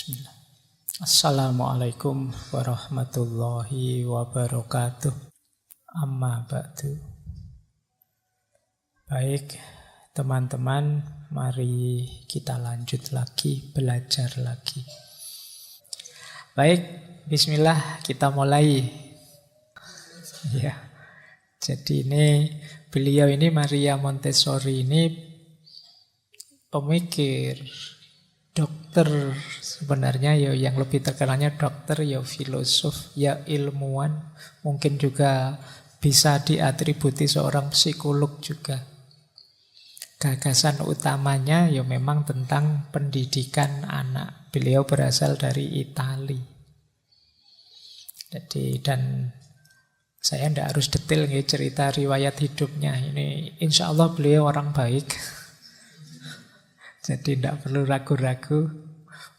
Bismillah. Assalamualaikum warahmatullahi wabarakatuh. Amma ba'du. Baik, teman-teman, mari kita lanjut lagi, belajar lagi. Baik, bismillah, kita mulai. Ya. Jadi beliau ini Maria Montessori ini pemikir, dokter sebenarnya ya, yang lebih terkenalnya dokter ya, filosof ya, ilmuwan, mungkin juga bisa diatributi seorang psikolog juga. Gagasan utamanya ya memang tentang pendidikan anak. Beliau berasal dari Itali. Jadi dan saya tidak harus detail nih cerita riwayat hidupnya. Ini insya Allah beliau orang baik. Jadi tidak perlu ragu-ragu.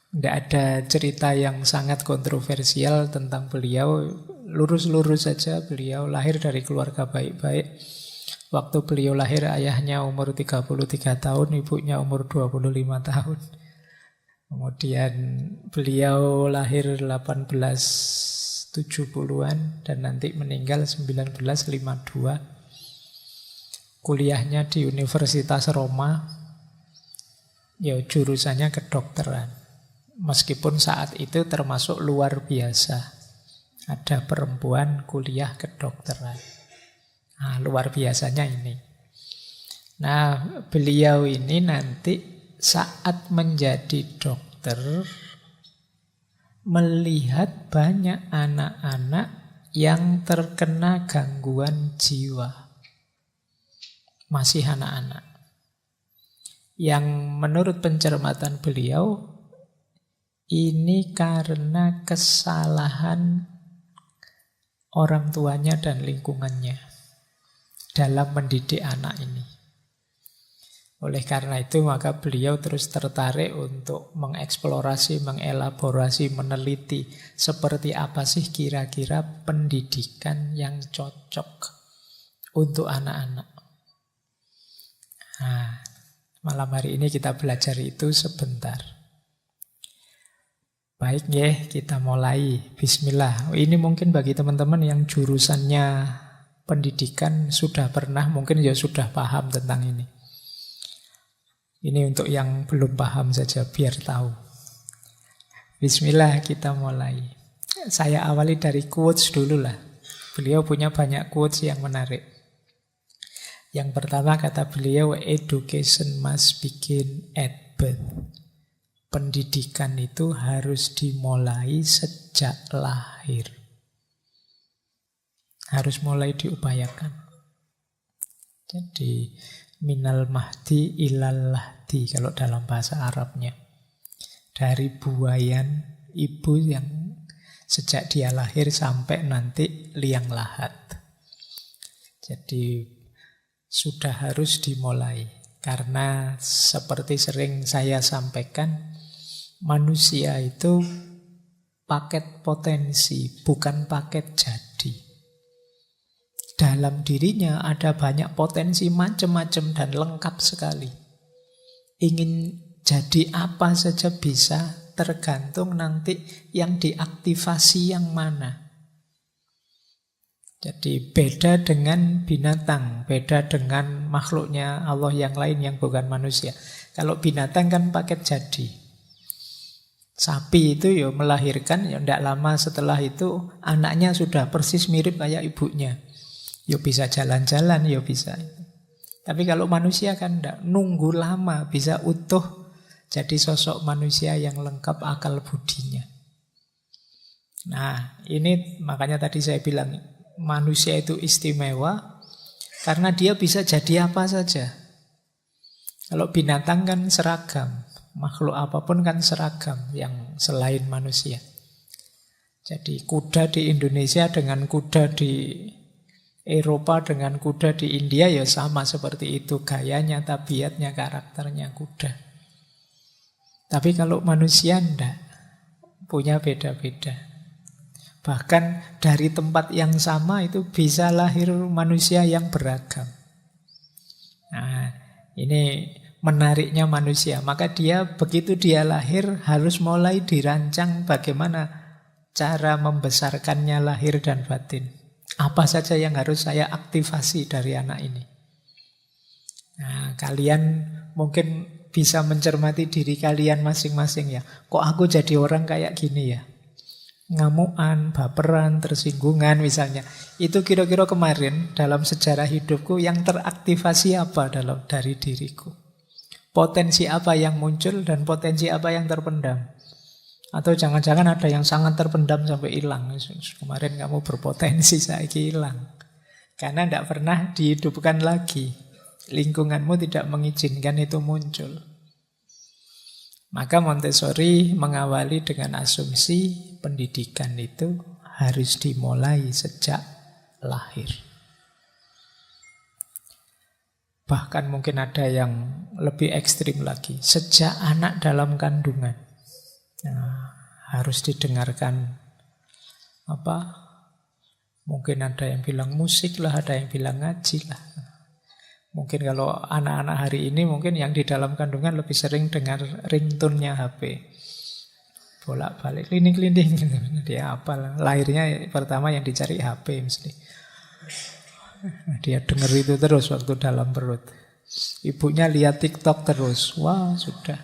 Tidak ada cerita yang sangat kontroversial tentang beliau. Lurus-lurus saja. Beliau lahir dari keluarga baik-baik. Waktu beliau lahir ayahnya umur 33 tahun, ibunya umur 25 tahun. Kemudian beliau lahir 1870-an dan nanti meninggal 1952. Kuliahnya di Universitas Roma. Ya, jurusannya kedokteran. Meskipun saat itu termasuk luar biasa. Ada perempuan kuliah kedokteran. Nah, luar biasanya ini. Nah, beliau ini nanti saat menjadi dokter melihat banyak anak-anak yang terkena gangguan jiwa. Masih anak-anak. Yang menurut pencermatan beliau ini karena kesalahan orang tuanya dan lingkungannya dalam mendidik anak ini. Oleh karena itu maka beliau terus tertarik untuk mengeksplorasi, mengelaborasi, meneliti seperti apa sih kira-kira pendidikan yang cocok untuk anak-anak. Nah, malam hari ini kita belajar itu sebentar. Baik ya, kita mulai. Bismillah. Ini mungkin bagi teman-teman yang jurusannya pendidikan sudah pernah, mungkin ya sudah paham tentang ini. Ini untuk yang belum paham saja, biar tahu. Bismillah, kita mulai. Saya awali dari quotes dulu lah. Beliau punya banyak quotes yang menarik. Yang pertama kata beliau, education must begin at birth. Pendidikan itu harus dimulai sejak lahir. Harus mulai diupayakan. Jadi, minal mahdi ilal lahdi kalau dalam bahasa Arabnya. Dari buayan ibu yang sejak dia lahir sampai nanti liang lahat. Jadi, sudah harus dimulai. Karena seperti sering saya sampaikan, manusia itu paket potensi, bukan paket jadi. Dalam dirinya ada banyak potensi macam-macam dan lengkap sekali. Ingin jadi apa saja bisa, tergantung nanti yang diaktifasi yang mana. Jadi beda dengan binatang, beda dengan makhluknya Allah yang lain yang bukan manusia. Kalau binatang kan paket jadi. Sapi itu ya melahirkan, ya tidak lama setelah itu anaknya sudah persis mirip kayak ibunya. Ya bisa jalan-jalan, ya bisa. Tapi kalau manusia kan tidak, nunggu lama bisa utuh jadi sosok manusia yang lengkap akal budinya. Nah, ini makanya tadi saya bilang manusia itu istimewa karena dia bisa jadi apa saja. Kalau binatang kan seragam, makhluk apapun kan seragam yang selain manusia. Jadi kuda di Indonesia dengan kuda di Eropa dengan kuda di India ya sama seperti itu. Gayanya, tabiatnya, karakternya kuda. Tapi kalau manusia enggak, punya beda-beda. Bahkan dari tempat yang sama itu bisa lahir manusia yang beragam. Nah, ini menariknya manusia. Maka begitu dia lahir harus mulai dirancang bagaimana cara membesarkannya lahir dan batin. Apa saja yang harus saya aktifasi dari anak ini. Nah, kalian mungkin bisa mencermati diri kalian masing-masing ya. Kok aku jadi orang kayak gini ya? Ngamuan, baperan, tersinggungan misalnya. Itu kira-kira kemarin dalam sejarah hidupku yang teraktivasi apa dari diriku. Potensi apa yang muncul dan potensi apa yang terpendam. Atau jangan-jangan ada yang sangat terpendam sampai hilang. Kemarin kamu berpotensi, saya hilang. Karena tidak pernah dihidupkan lagi. Lingkunganmu tidak mengizinkan itu muncul. Maka Montessori mengawali dengan asumsi pendidikan itu harus dimulai sejak lahir. Bahkan mungkin ada yang lebih ekstrim lagi, sejak anak dalam kandungan. Nah, harus didengarkan mungkin ada yang bilang musik lah, ada yang bilang ngaji lah. Mungkin kalau anak-anak hari ini mungkin yang di dalam kandungan lebih sering dengar ringtone-nya HP. Bolak-balik, klining-klining gitu. Dia apa? Lahirnya pertama yang dicari HP mesti. Dia dengar itu terus waktu dalam perut. Ibunya lihat TikTok terus. Wah, sudah.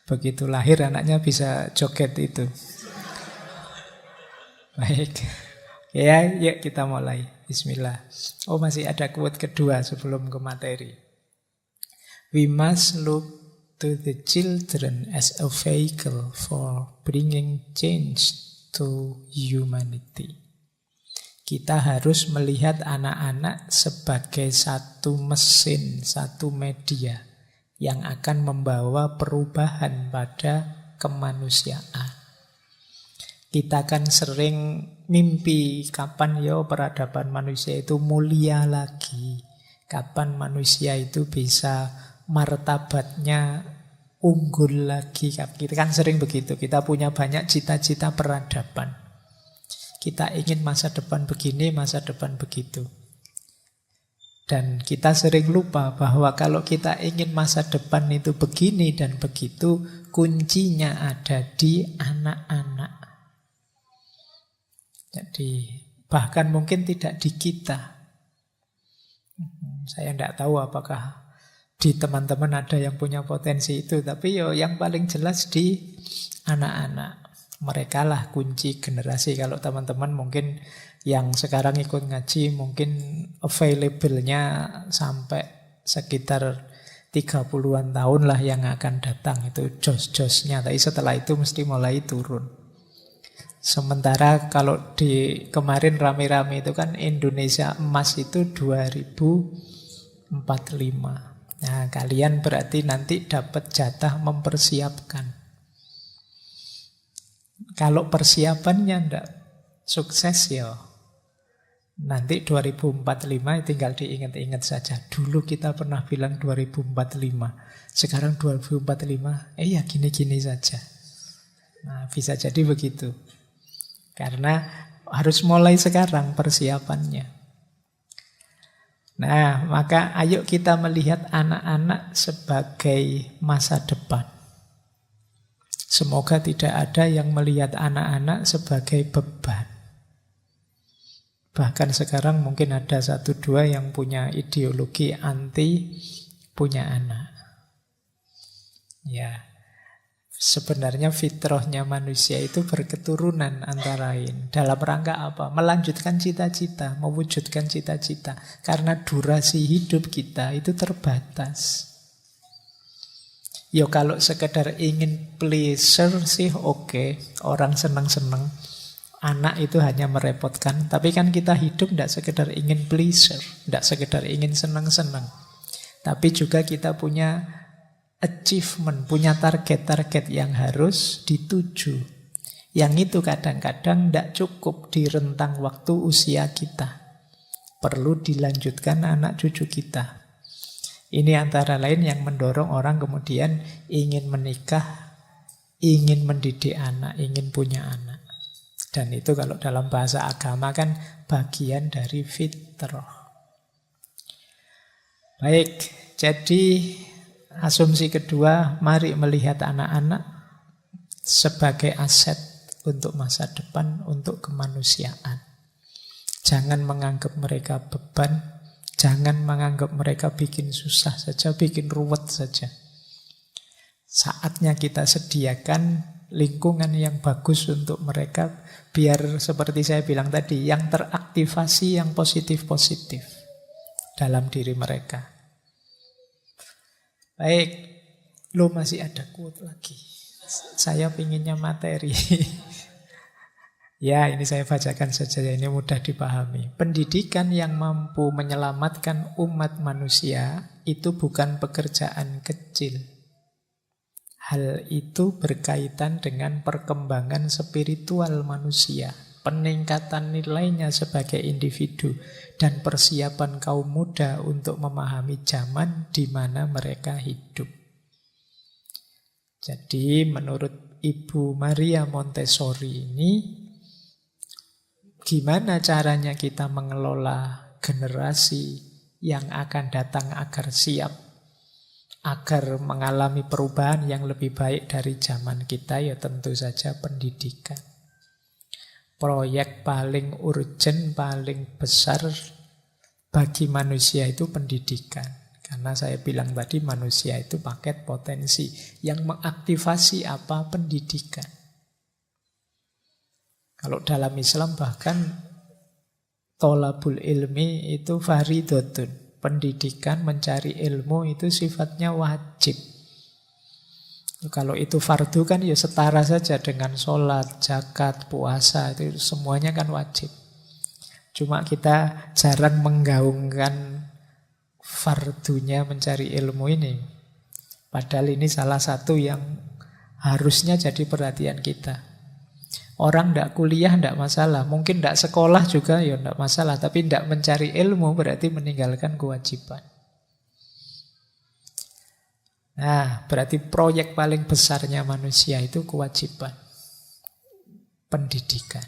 Begitu lahir anaknya bisa joget itu. Baik. Ya, yuk kita mulai. Bismillah. Oh, masih ada quote kedua sebelum ke materi. We must look to the children as a vehicle for bringing change to humanity. Kita harus melihat anak-anak sebagai satu mesin, satu media yang akan membawa perubahan pada kemanusiaan. Kita kan sering mimpi kapan peradaban manusia itu mulia lagi. Kapan manusia itu bisa martabatnya unggul lagi. Kita kan sering begitu. Kita punya banyak cita-cita peradaban. Kita ingin masa depan begini, masa depan begitu. Dan kita sering lupa bahwa kalau kita ingin masa depan itu begini dan begitu, kuncinya ada di anak-anak. Jadi bahkan mungkin tidak di kita. Saya tidak tahu apakah di teman-teman ada yang punya potensi itu. Tapi yang paling jelas di anak-anak. Mereka lah kunci generasi. Kalau teman-teman mungkin yang sekarang ikut ngaji mungkin available-nya sampai sekitar 30-an tahun lah yang akan datang. Itu jos-josnya. Tapi setelah itu mesti mulai turun. Sementara kalau di kemarin rame-rame itu kan Indonesia emas itu 2045. Nah, kalian berarti nanti dapat jatah mempersiapkan. Kalau persiapannya tidak sukses nanti 2045 tinggal diingat-ingat saja. Dulu kita pernah bilang 2045. Sekarang 2045, ya gini-gini saja. Nah, bisa jadi begitu. Karena harus mulai sekarang persiapannya. Nah, maka ayo kita melihat anak-anak sebagai masa depan. Semoga tidak ada yang melihat anak-anak sebagai beban. Bahkan sekarang mungkin ada 1-2 yang punya ideologi anti punya anak. Ya. Sebenarnya fitrahnya manusia itu berketurunan antara lain. Dalam rangka apa? Melanjutkan cita-cita, mewujudkan cita-cita. Karena durasi hidup kita itu terbatas. Kalau sekedar ingin pleasure sih oke. Orang senang-senang. Anak itu hanya merepotkan. Tapi kan kita hidup tidak sekedar ingin pleasure. Tidak sekedar ingin senang-senang. Tapi juga kita punya achievement, punya target-target yang harus dituju. Yang itu kadang-kadang tidak cukup di rentang waktu usia kita. Perlu dilanjutkan anak cucu kita. Ini antara lain yang mendorong orang kemudian ingin menikah, ingin mendidik anak, ingin punya anak. Dan itu kalau dalam bahasa agama kan bagian dari fitrah. Baik, jadi asumsi kedua, mari melihat anak-anak sebagai aset untuk masa depan, untuk kemanusiaan. Jangan menganggap mereka beban, jangan menganggap mereka bikin susah saja, bikin ruwet saja. Saatnya kita sediakan lingkungan yang bagus untuk mereka, biar seperti saya bilang tadi, yang teraktivasi yang positif-positif dalam diri mereka. Baik, lo masih ada quote lagi. Saya pinginnya materi. Ya, ini saya bacakan saja, ini mudah dipahami. Pendidikan yang mampu menyelamatkan umat manusia itu bukan pekerjaan kecil. Hal itu berkaitan dengan perkembangan spiritual manusia, peningkatan nilainya sebagai individu, dan persiapan kaum muda untuk memahami zaman di mana mereka hidup. Jadi menurut Ibu Maria Montessori ini, gimana caranya kita mengelola generasi yang akan datang agar siap, agar mengalami perubahan yang lebih baik dari zaman kita, ya tentu saja pendidikan. Proyek paling urgent, paling besar bagi manusia itu pendidikan. Karena saya bilang tadi manusia itu paket potensi. Yang mengaktifasi apa? Pendidikan. Kalau dalam Islam bahkan tolabul ilmi itu fardhotun. Pendidikan, mencari ilmu itu sifatnya wajib. Kalau itu fardu kan ya setara saja dengan sholat, zakat, puasa, itu semuanya kan wajib. Cuma kita jarang menggaungkan fardunya mencari ilmu ini. Padahal ini salah satu yang harusnya jadi perhatian kita. Orang tidak kuliah tidak masalah, mungkin tidak sekolah juga ya tidak masalah, tapi tidak mencari ilmu berarti meninggalkan kewajiban. Nah, berarti proyek paling besarnya manusia itu kewajiban. Pendidikan.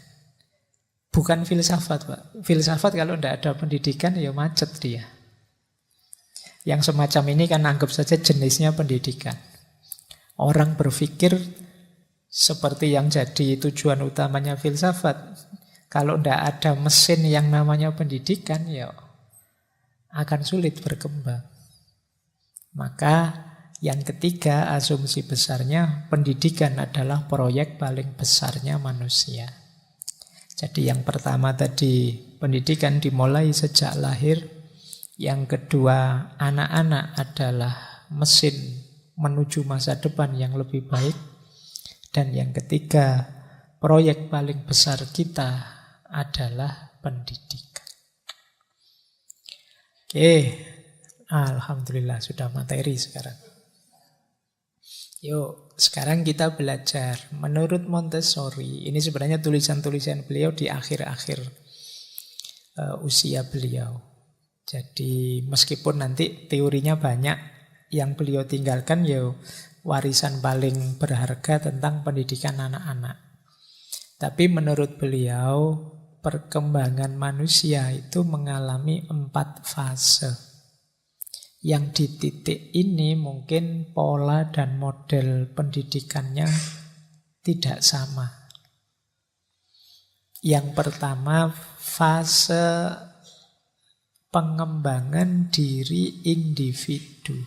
Bukan filsafat, Pak. Filsafat kalau tidak ada pendidikan ya macet dia. Yang semacam ini kan anggap saja jenisnya pendidikan. Orang berpikir seperti yang jadi tujuan utamanya filsafat. Kalau tidak ada mesin yang namanya pendidikan, ya akan sulit berkembang. Maka yang ketiga, asumsi besarnya, pendidikan adalah proyek paling besarnya manusia. Jadi yang pertama tadi, pendidikan dimulai sejak lahir. Yang kedua, anak-anak adalah mesin menuju masa depan yang lebih baik. Dan yang ketiga, proyek paling besar kita adalah pendidikan. Oke, alhamdulillah sudah materi sekarang. Yuk, sekarang kita belajar. Menurut Montessori, ini sebenarnya tulisan-tulisan beliau di akhir-akhir usia beliau. Jadi meskipun nanti teorinya banyak, yang beliau tinggalkan ya warisan paling berharga tentang pendidikan anak-anak. Tapi menurut beliau, perkembangan manusia itu mengalami 4 fase. Yang di titik ini mungkin pola dan model pendidikannya tidak sama. Yang pertama, fase pengembangan diri individu.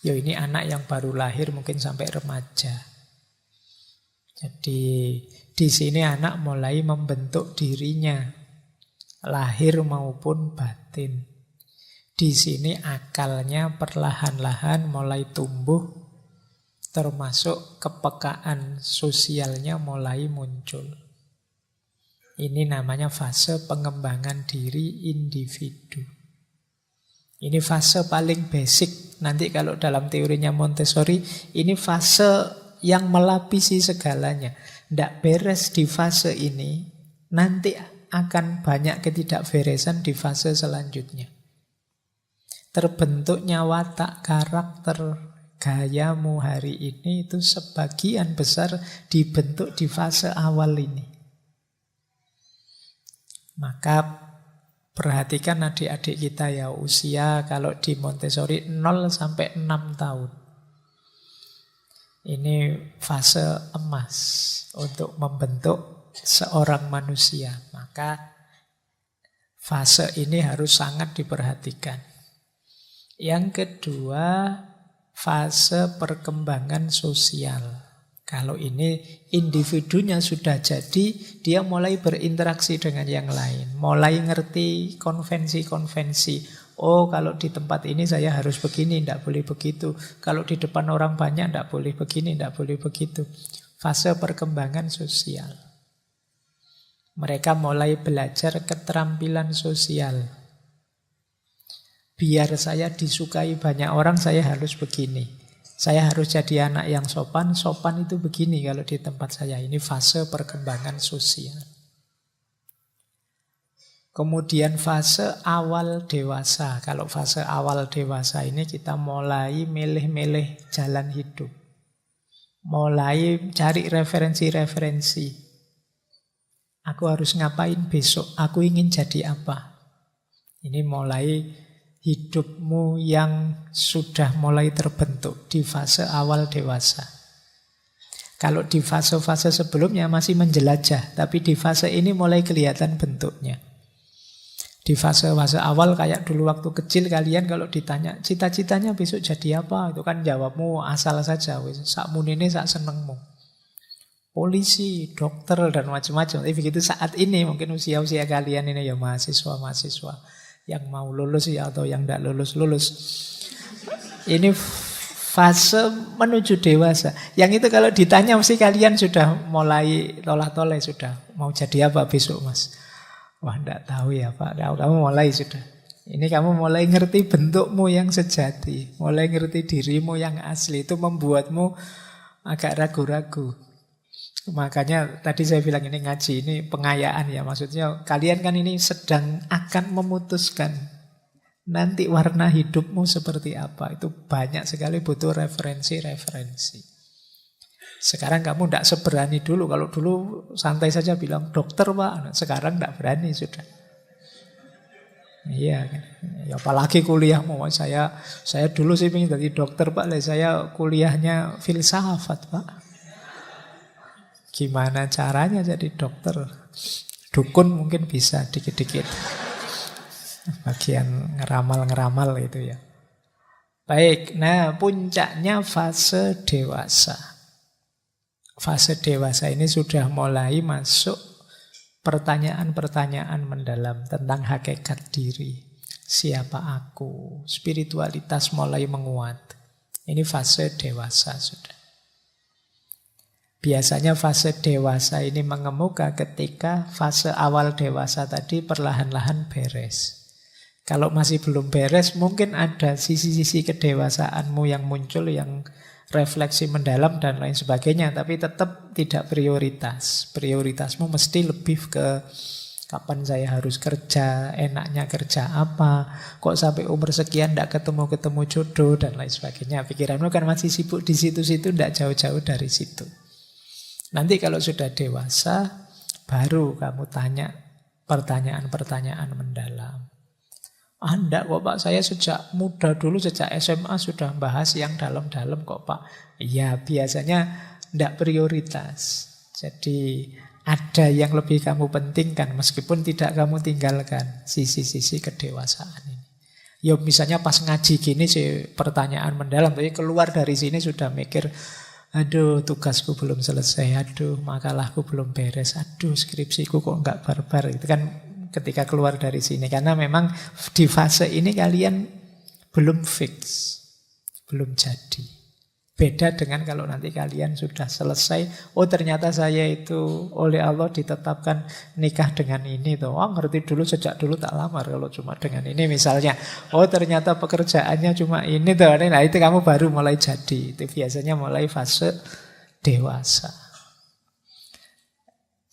Ya ini anak yang baru lahir mungkin sampai remaja. Jadi di sini anak mulai membentuk dirinya, lahir maupun batin. Di sini akalnya perlahan-lahan mulai tumbuh, termasuk kepekaan sosialnya mulai muncul. Ini namanya fase pengembangan diri individu. Ini fase paling basic. Nanti kalau dalam teorinya Montessori, ini fase yang melapisi segalanya. Tidak beres di fase ini, nanti akan banyak ketidakberesan di fase selanjutnya. Terbentuknya watak, karakter, gayamu hari ini itu sebagian besar dibentuk di fase awal ini. Maka Perhatikan adik-adik kita ya, usia kalau di Montessori 0 sampai 6 tahun. Ini fase emas untuk membentuk seorang manusia. Maka fase ini harus sangat diperhatikan. Yang kedua, fase perkembangan sosial. Kalau ini individunya sudah jadi, dia mulai berinteraksi dengan yang lain. Mulai ngerti konvensi-konvensi. Oh, kalau di tempat ini saya harus begini, tidak boleh begitu. Kalau di depan orang banyak, tidak boleh begini, tidak boleh begitu. Fase perkembangan sosial. Mereka mulai belajar keterampilan sosial. Biar saya disukai banyak orang, saya harus begini. Saya harus jadi anak yang sopan. Sopan itu begini kalau di tempat saya. Ini fase perkembangan sosial. Kemudian fase awal dewasa. Kalau fase awal dewasa ini kita mulai milih-milih jalan hidup. Mulai cari referensi-referensi. Aku harus ngapain besok? Aku ingin jadi apa? Ini mulai hidupmu yang sudah mulai terbentuk di fase awal dewasa. Kalau di fase-fase sebelumnya masih menjelajah, tapi di fase ini mulai kelihatan bentuknya. Di fase-fase awal kayak dulu waktu kecil kalian kalau ditanya cita-citanya besok jadi apa, itu kan jawabmu asal saja, sakmunene sak senengmu. Polisi, dokter dan macam-macam. Tapi begitu saat ini mungkin usia-usia kalian ini ya mahasiswa yang mau lulus ya atau yang tidak lulus. Ini fase menuju dewasa. Yang itu kalau ditanya mesti kalian sudah mulai tolak-tolak sudah. Mau jadi apa besok mas? Wah tidak tahu ya Pak. Kamu mulai sudah. Ini kamu mulai ngerti bentukmu yang sejati. Mulai ngerti dirimu yang asli. Itu membuatmu agak ragu-ragu. Makanya tadi saya bilang ini ngaji, ini pengayaan ya. Maksudnya kalian kan ini sedang akan memutuskan nanti warna hidupmu seperti apa. Itu banyak sekali butuh referensi-referensi. Sekarang kamu tidak seberani dulu. Kalau dulu santai saja bilang dokter Pak. Sekarang tidak berani sudah. Iya kan. Ya, apalagi kuliahmu. Saya dulu sih ingin jadi dokter Pak. Saya kuliahnya filsafat Pak. Gimana caranya jadi dokter? Dukun mungkin bisa dikit-dikit. Bagian ngeramal-ngeramal itu ya. Baik, nah puncaknya fase dewasa. Fase dewasa ini sudah mulai masuk pertanyaan-pertanyaan mendalam tentang hakikat diri. Siapa aku? Spiritualitas mulai menguat. Ini fase dewasa sudah. Biasanya fase dewasa ini mengemuka ketika fase awal dewasa tadi perlahan-lahan beres. Kalau masih belum beres, mungkin ada sisi-sisi kedewasaanmu yang muncul, yang refleksi mendalam dan lain sebagainya. Tapi tetap tidak prioritas. Prioritasmu mesti lebih ke kapan saya harus kerja, enaknya kerja apa, kok sampai umur sekian tidak ketemu-ketemu jodoh dan lain sebagainya. Pikiranmu kan masih sibuk di situ-situ, tidak jauh-jauh dari situ. Nanti kalau sudah dewasa, baru kamu tanya pertanyaan-pertanyaan mendalam. Enggak kok Pak, saya sejak muda dulu, sejak SMA sudah bahas yang dalam-dalam kok Pak. Iya, biasanya enggak prioritas. Jadi ada yang lebih kamu pentingkan, meskipun tidak kamu tinggalkan sisi-sisi kedewasaan ini. Ya misalnya pas ngaji gini sih pertanyaan mendalam, tapi keluar dari sini sudah mikir, aduh tugasku belum selesai, aduh makalahku belum beres, aduh skripsiku kok enggak barbar. Itu kan ketika keluar dari sini. Karena memang di fase ini kalian belum fix, belum jadi. Beda dengan kalau nanti kalian sudah selesai, oh ternyata saya itu oleh Allah ditetapkan nikah dengan ini tuh. Oh ngerti dulu, sejak dulu tak lamar kalau cuma dengan ini misalnya. Oh ternyata pekerjaannya cuma ini tuh. Nah itu kamu baru mulai jadi. Itu biasanya mulai fase dewasa.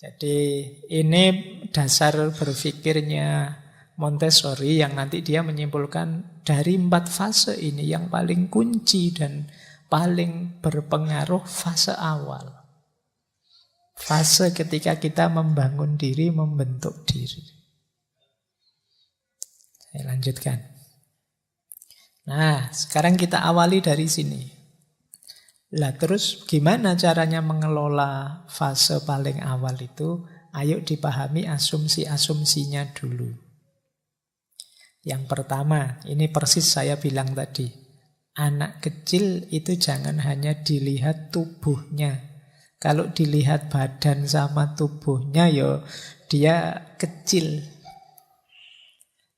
Jadi ini dasar berpikirnya Montessori yang nanti dia menyimpulkan dari 4 fase ini yang paling kunci dan paling berpengaruh fase awal. Fase ketika kita membangun diri, membentuk diri. Saya lanjutkan. Nah, sekarang kita awali dari sini. Lah terus gimana caranya mengelola fase paling awal itu? Ayo dipahami asumsi-asumsinya dulu. Yang pertama, ini persis saya bilang tadi. Anak kecil itu jangan hanya dilihat tubuhnya. Kalau dilihat badan sama tubuhnya, ya dia kecil.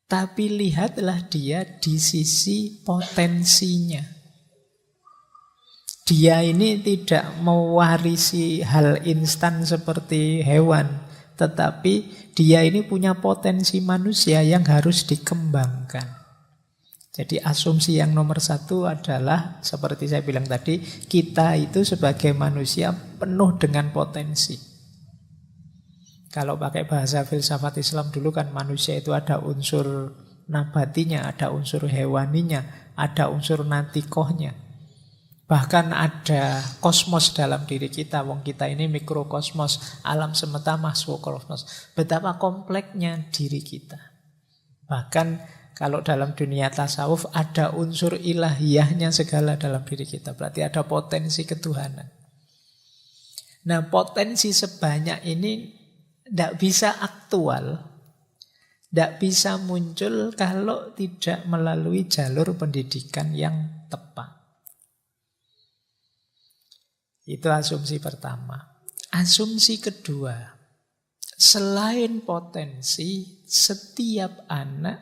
Tapi lihatlah dia di sisi potensinya. Dia ini tidak mewarisi hal instan seperti hewan, tetapi dia ini punya potensi manusia yang harus dikembangkan. Jadi asumsi yang nomor satu adalah, seperti saya bilang tadi, kita itu sebagai manusia penuh dengan potensi. Kalau pakai bahasa filsafat Islam dulu kan manusia itu ada unsur nabatinya, ada unsur hewaninya, ada unsur natikohnya. Bahkan ada kosmos dalam diri kita. Wong kita ini mikrokosmos, alam semesta makrokosmos. Betapa kompleksnya diri kita. Bahkan kalau dalam dunia tasawuf ada unsur ilahiyahnya segala dalam diri kita. Berarti ada potensi ketuhanan. Nah, potensi sebanyak ini tidak bisa aktual, tidak bisa muncul kalau tidak melalui jalur pendidikan yang tepat. Itu asumsi pertama. Asumsi kedua, selain potensi, setiap anak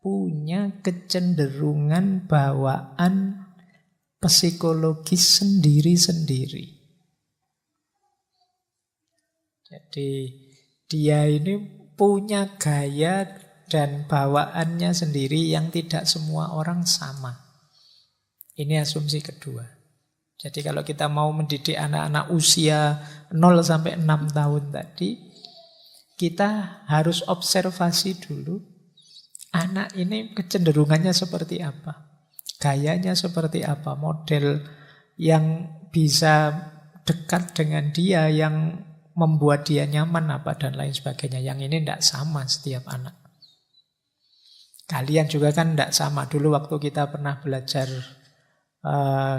punya kecenderungan bawaan psikologis sendiri-sendiri. Jadi dia ini punya gaya dan bawaannya sendiri yang tidak semua orang sama. Ini asumsi kedua. Jadi kalau kita mau mendidik anak-anak usia 0 sampai 6 tahun tadi, kita harus observasi dulu anak ini kecenderungannya seperti apa. Gayanya seperti apa, model yang bisa dekat dengan dia, yang membuat dia nyaman apa dan lain sebagainya. Yang ini tidak sama setiap anak. Kalian juga kan tidak sama. Dulu waktu kita pernah belajar,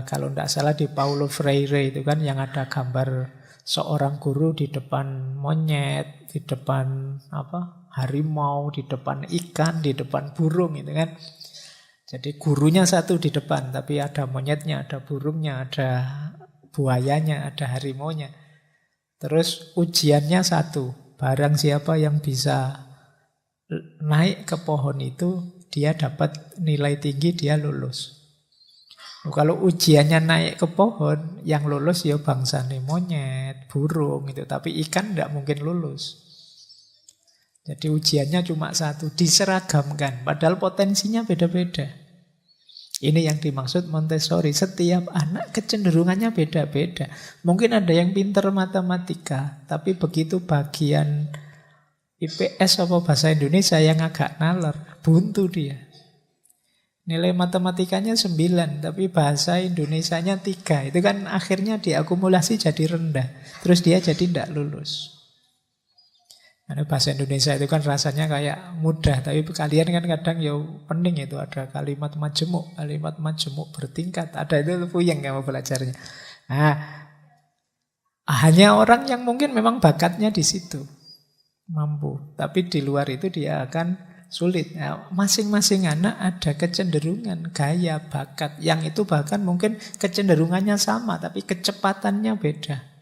kalau tidak salah di Paulo Freire itu kan yang ada gambar seorang guru di depan monyet, di depan harimau, di depan ikan, di depan burung itu kan. Jadi gurunya satu di depan, tapi ada monyetnya, ada burungnya, ada buayanya, ada harimaunya. Terus ujiannya satu, barang siapa yang bisa naik ke pohon itu, dia dapat nilai tinggi, dia lulus. Kalau ujiannya naik ke pohon, yang lulus ya bangsane monyet, burung itu, tapi ikan tidak mungkin lulus. Jadi ujiannya cuma satu, diseragamkan, padahal potensinya beda-beda. Ini yang dimaksud Montessori. Setiap anak kecenderungannya beda-beda. Mungkin ada yang pintar matematika, tapi begitu bagian IPS atau bahasa Indonesia yang agak nalar, buntu dia. Nilai matematikanya 9, tapi bahasa Indonesianya 3. Itu kan akhirnya diakumulasi jadi rendah. Terus dia jadi tidak lulus. Karena bahasa Indonesia itu kan rasanya kayak mudah, tapi kalian kan kadang ya pening itu, ada kalimat majemuk bertingkat, ada itu puyeng kamu belajarnya. Nah, hanya orang yang mungkin memang bakatnya di situ mampu, tapi di luar itu dia akan sulit. Nah, masing-masing anak ada kecenderungan, gaya, bakat, yang itu bahkan mungkin kecenderungannya sama, tapi kecepatannya beda.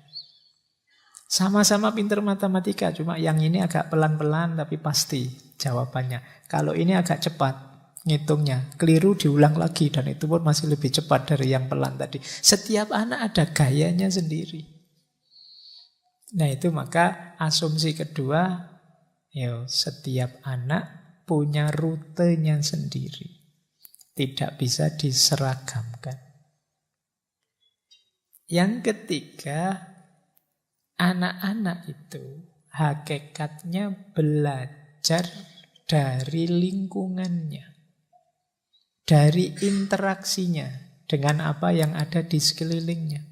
Sama-sama pintar matematika, cuma yang ini agak pelan-pelan tapi pasti jawabannya. Kalau ini agak cepat ngitungnya, keliru diulang lagi, dan itu pun masih lebih cepat dari yang pelan tadi. Setiap anak ada gayanya sendiri. Nah itu maka asumsi kedua, ya, setiap anak punya rutenya sendiri. Tidak bisa diseragamkan. Yang ketiga, anak-anak itu hakikatnya belajar dari lingkungannya, dari interaksinya dengan apa yang ada di sekelilingnya.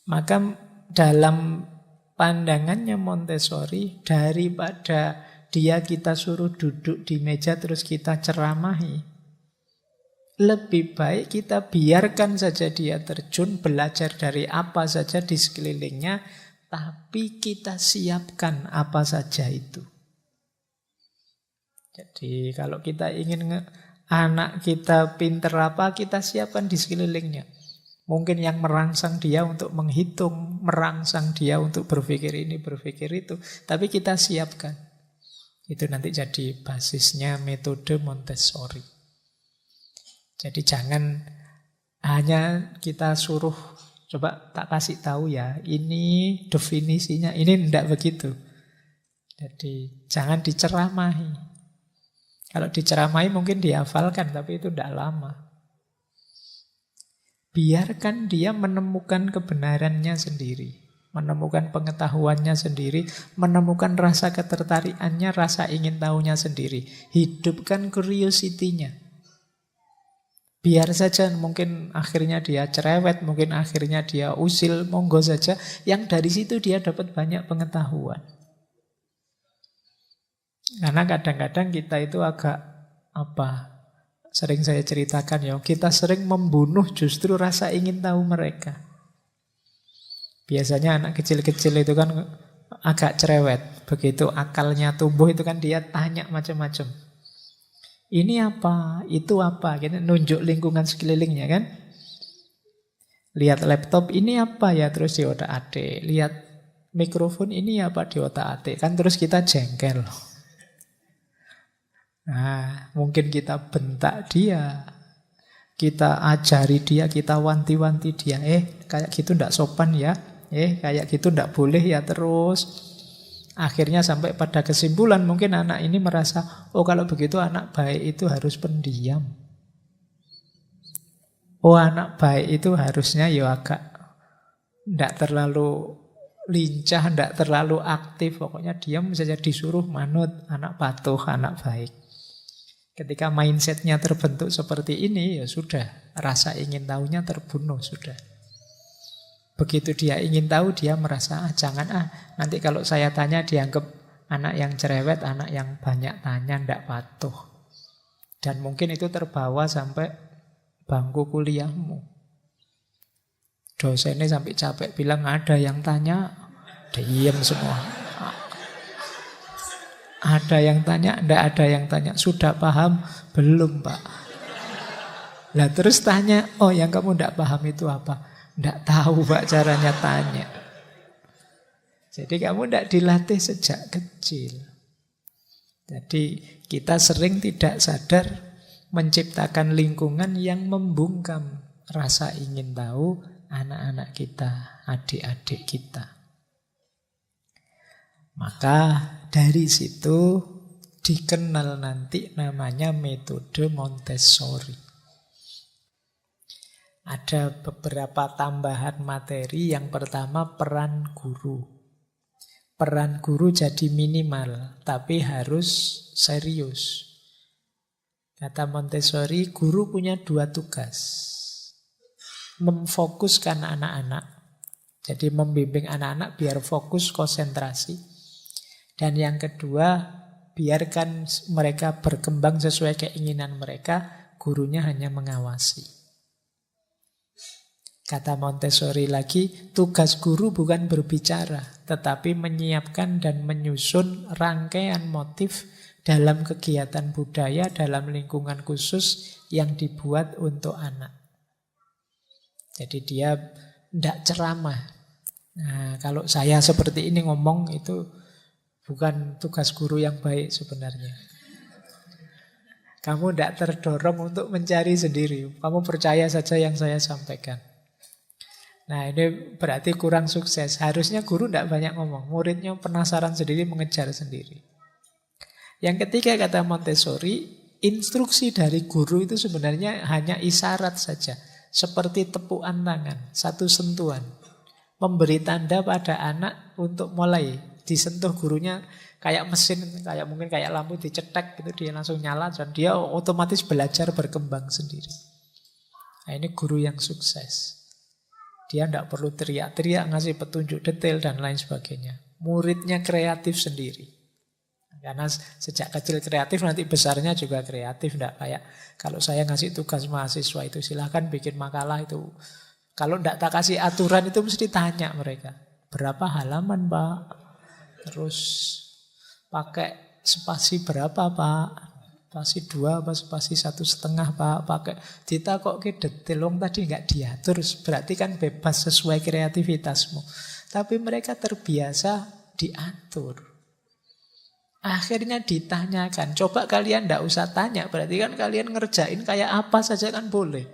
Maka dalam pandangannya Montessori, daripada dia kita suruh duduk di meja terus kita ceramahi. Lebih baik kita biarkan saja dia terjun, belajar dari apa saja di sekelilingnya, tapi kita siapkan apa saja itu. Jadi kalau kita ingin anak kita pinter apa, kita siapkan di sekelilingnya. Mungkin yang merangsang dia untuk menghitung, merangsang dia untuk berpikir ini, berpikir itu. Tapi kita siapkan. Itu nanti jadi basisnya metode Montessori. Jadi jangan hanya kita suruh, coba tak kasih tahu ya, ini definisinya, ini tidak begitu. Jadi jangan diceramahi. Kalau diceramahi mungkin dihafalkan, tapi itu tidak lama. Biarkan dia menemukan kebenarannya sendiri, menemukan pengetahuannya sendiri, menemukan rasa ketertarikannya, rasa ingin tahunya sendiri. Hidupkan curiosity-nya. Biar saja mungkin akhirnya dia cerewet, mungkin akhirnya dia usil, monggo saja. Yang dari situ dia dapat banyak pengetahuan. Karena kadang-kadang kita itu agak sering saya ceritakan ya, kita sering membunuh justru rasa ingin tahu mereka. Biasanya anak kecil-kecil itu kan agak cerewet. Begitu akalnya tumbuh itu kan dia tanya macam-macam. Ini apa? Itu apa? Gitu, nunjuk lingkungan sekelilingnya kan. Lihat laptop, ini apa ya? Terus di otak atik. Lihat mikrofon, ini apa di otak atik. Kan terus kita jengkel. Nah, mungkin kita bentak dia, kita ajari dia, kita wanti-wanti dia. Kayak gitu ndak sopan ya. Kayak gitu ndak boleh ya terus. Akhirnya sampai pada kesimpulan mungkin anak ini merasa, oh kalau begitu anak baik itu harus pendiam. Oh anak baik itu harusnya ya agak ndak terlalu lincah, ndak terlalu aktif. Pokoknya diam saja, disuruh manut, anak patuh, anak baik. Ketika mindsetnya terbentuk seperti ini, ya sudah, rasa ingin tahunya terbunuh, sudah. Begitu dia ingin tahu, dia merasa, jangan nanti kalau saya tanya dianggap anak yang cerewet, anak yang banyak tanya, ndak patuh. Dan mungkin itu terbawa sampai bangku kuliahmu. Dosennya sampai capek bilang, ada yang tanya, diam semua. Ada yang tanya, ndak ada yang tanya. Sudah paham? Belum, Pak. Lah terus tanya, oh yang kamu ndak paham itu apa? Ndak tahu, Pak, caranya tanya. Jadi kamu ndak dilatih sejak kecil. Jadi kita sering tidak sadar menciptakan lingkungan yang membungkam rasa ingin tahu anak-anak kita, adik-adik kita. Maka dari situ dikenal nanti namanya metode Montessori. Ada beberapa tambahan materi. Yang pertama peran guru. Peran guru jadi minimal, tapi harus serius. Kata Montessori, guru punya 2 tugas. Memfokuskan anak-anak. Jadi membimbing anak-anak biar fokus, konsentrasi. Dan yang kedua, biarkan mereka berkembang sesuai keinginan mereka, gurunya hanya mengawasi. Kata Montessori lagi, tugas guru bukan berbicara, tetapi menyiapkan dan menyusun rangkaian motif dalam kegiatan budaya, dalam lingkungan khusus yang dibuat untuk anak. Jadi dia tidak ceramah. Nah, kalau saya seperti ini ngomong itu bukan tugas guru yang baik sebenarnya. Kamu tidak terdorong untuk mencari sendiri. Kamu percaya saja yang saya sampaikan. Nah ini berarti kurang sukses. Harusnya guru tidak banyak ngomong. Muridnya penasaran sendiri, mengejar sendiri. Yang ketiga kata Montessori, instruksi dari guru itu sebenarnya hanya isyarat saja. Seperti tepukan tangan, satu sentuhan. Memberi tanda pada anak untuk mulai. Disentuh gurunya kayak mesin, kayak mungkin kayak lampu dicetek gitu, dia langsung nyala dan dia otomatis belajar berkembang sendiri. Nah ini guru yang sukses. Dia tidak perlu teriak-teriak ngasih petunjuk detail dan lain sebagainya. Muridnya kreatif sendiri. Karena sejak kecil kreatif, nanti besarnya juga kreatif. Tidak kayak kalau saya ngasih tugas mahasiswa itu silahkan bikin makalah itu. Kalau tidak tak kasih aturan itu mesti tanya mereka. Berapa halaman Pak? Terus pakai spasi berapa Pak? Spasi 2 apa spasi 1,5 Pak? Pakai kita kok ke detail. Wong tadi nggak diatur. Berarti kan bebas sesuai kreativitasmu. Tapi mereka terbiasa diatur. Akhirnya ditanyakan. Coba kalian tidak usah tanya. Berarti kan kalian ngerjain kayak apa saja kan boleh.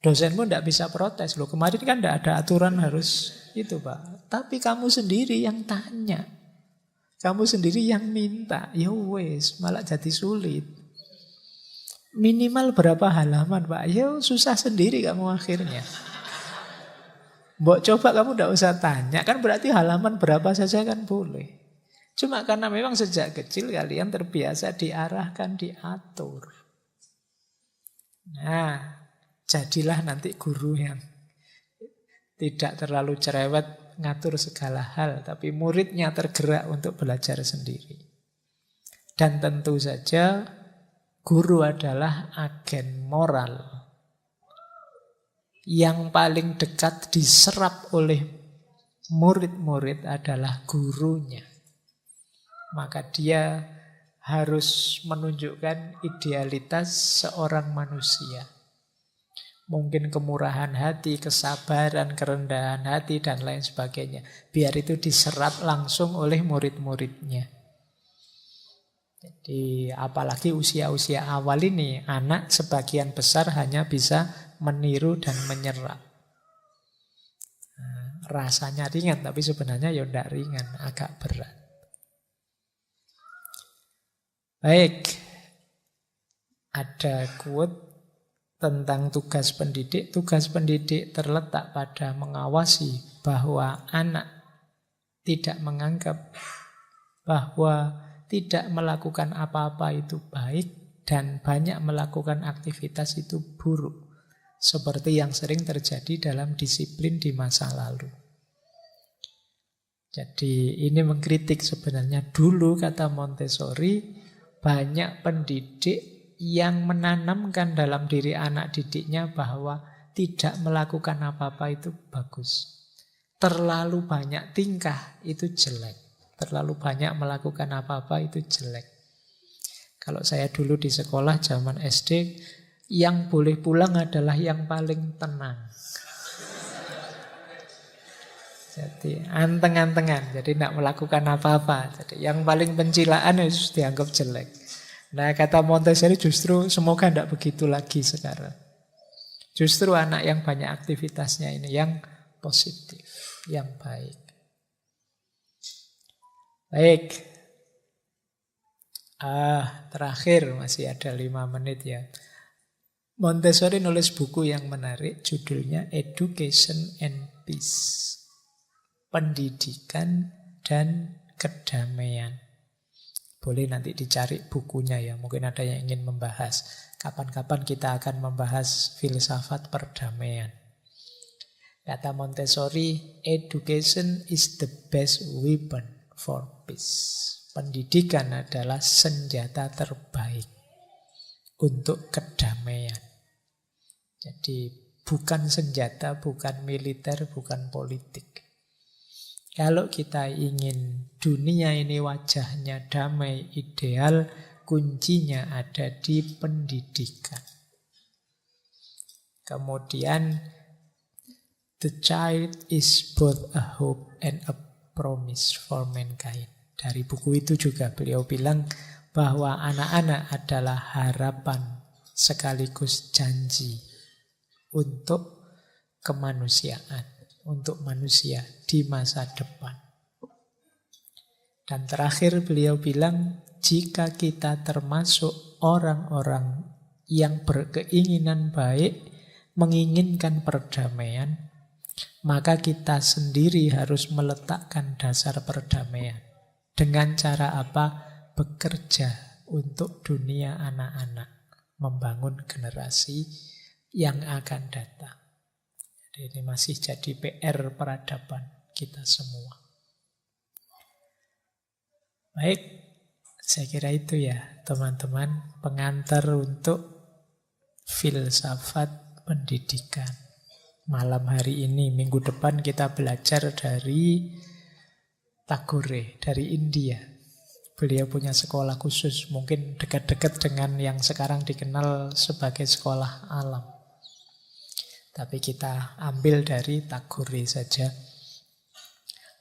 Dosenmu tidak bisa protes. Loh kemarin kan tidak ada aturan harus itu Pak. Tapi kamu sendiri yang tanya. Kamu sendiri yang minta. Ya wes, malah jadi sulit. Minimal berapa halaman Pak? Ya susah sendiri kamu akhirnya. Mbok coba kamu tidak usah tanya. Kan berarti halaman berapa saja kan boleh. Cuma karena memang sejak kecil kalian terbiasa diarahkan, diatur. Nah, jadilah nanti guru yang tidak terlalu cerewet ngatur segala hal, tapi muridnya tergerak untuk belajar sendiri. Dan tentu saja guru adalah agen moral yang paling dekat diserap oleh murid-murid adalah gurunya. Maka dia harus menunjukkan idealitas seorang manusia. Mungkin kemurahan hati, kesabaran, kerendahan hati, dan lain sebagainya. Biar itu diserap langsung oleh murid-muridnya. Jadi apalagi usia-usia awal ini, anak sebagian besar hanya bisa meniru dan menyerap. Nah, rasanya ringan, tapi sebenarnya ya tidak ringan, agak berat. Baik, ada quote tentang tugas pendidik. Tugas pendidik terletak pada mengawasi bahwa anak tidak menganggap bahwa tidak melakukan apa-apa itu baik dan banyak melakukan aktivitas itu buruk. Seperti yang sering terjadi dalam disiplin di masa lalu. Jadi ini mengkritik sebenarnya dulu kata Montessori banyak pendidik yang menanamkan dalam diri anak didiknya bahwa tidak melakukan apa-apa itu bagus. Terlalu banyak tingkah itu jelek. Terlalu banyak melakukan apa-apa itu jelek. Kalau saya dulu di sekolah zaman SD, yang boleh pulang adalah yang paling tenang. Jadi anteng-antengan, jadi tidak melakukan apa-apa. Jadi yang paling pencilaan itu dianggap jelek. Nah kata Montessori justru semoga tidak begitu lagi sekarang. Justru anak yang banyak aktivitasnya ini yang positif, yang baik. Baik. Terakhir masih ada 5 menit ya. Montessori nulis buku yang menarik, judulnya Education and Peace. Pendidikan dan kedamaian. Boleh nanti dicari bukunya ya, mungkin ada yang ingin membahas. Kapan-kapan kita akan membahas filsafat perdamaian. Kata Montessori, education is the best weapon for peace. Pendidikan adalah senjata terbaik untuk kedamaian. Jadi bukan senjata, bukan militer, bukan politik. Kalau kita ingin dunia ini wajahnya damai, ideal, kuncinya ada di pendidikan. Kemudian, the child is both a hope and a promise for mankind. Dari buku itu juga beliau bilang bahwa anak-anak adalah harapan sekaligus janji untuk kemanusiaan, untuk manusia di masa depan. Dan terakhir beliau bilang, jika kita termasuk orang-orang yang berkeinginan baik, menginginkan perdamaian, maka kita sendiri harus meletakkan dasar perdamaian. Dengan cara apa? Bekerja untuk dunia anak-anak, membangun generasi yang akan datang. Jadi ini masih jadi PR peradaban kita semua. Baik, Saya kira itu ya teman-teman, pengantar untuk filsafat pendidikan. Malam hari ini, minggu depan kita belajar dari Tagore, dari India. Beliau punya sekolah khusus, mungkin dekat-dekat dengan yang sekarang dikenal sebagai sekolah alam. Tapi kita ambil dari Tagore saja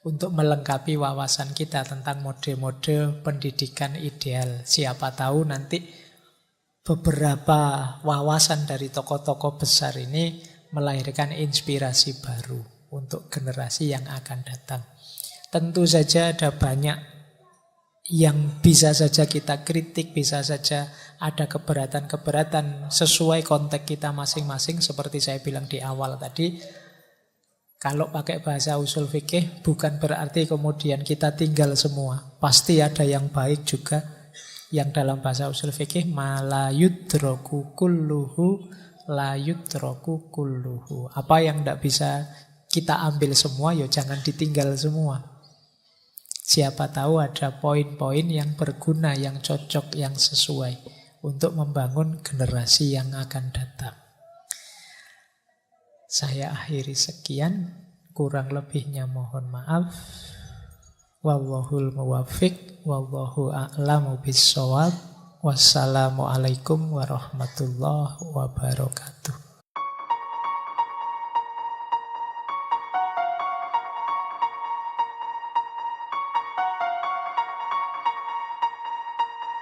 untuk melengkapi wawasan kita tentang mode-mode pendidikan ideal. Siapa tahu nanti beberapa wawasan dari tokoh-tokoh besar ini melahirkan inspirasi baru untuk generasi yang akan datang. Tentu saja ada banyak yang bisa saja kita kritik, bisa saja ada keberatan-keberatan sesuai konteks kita masing-masing. Seperti saya bilang di awal tadi, kalau pakai bahasa usul fikih bukan berarti kemudian kita tinggal semua. Pasti ada yang baik juga. Yang dalam bahasa usul fikih, ma la yudroku kulluhu la yudroku kulluhu. Apa yang tidak bisa kita ambil semua, ya jangan ditinggal semua. Siapa tahu ada poin-poin yang berguna, yang cocok, yang sesuai untuk membangun generasi yang akan datang. Saya akhiri sekian, kurang lebihnya mohon maaf. Wallahul muwaffiq, wallahu a'lamu bissawab. Wassalamualaikum warahmatullahi wabarakatuh.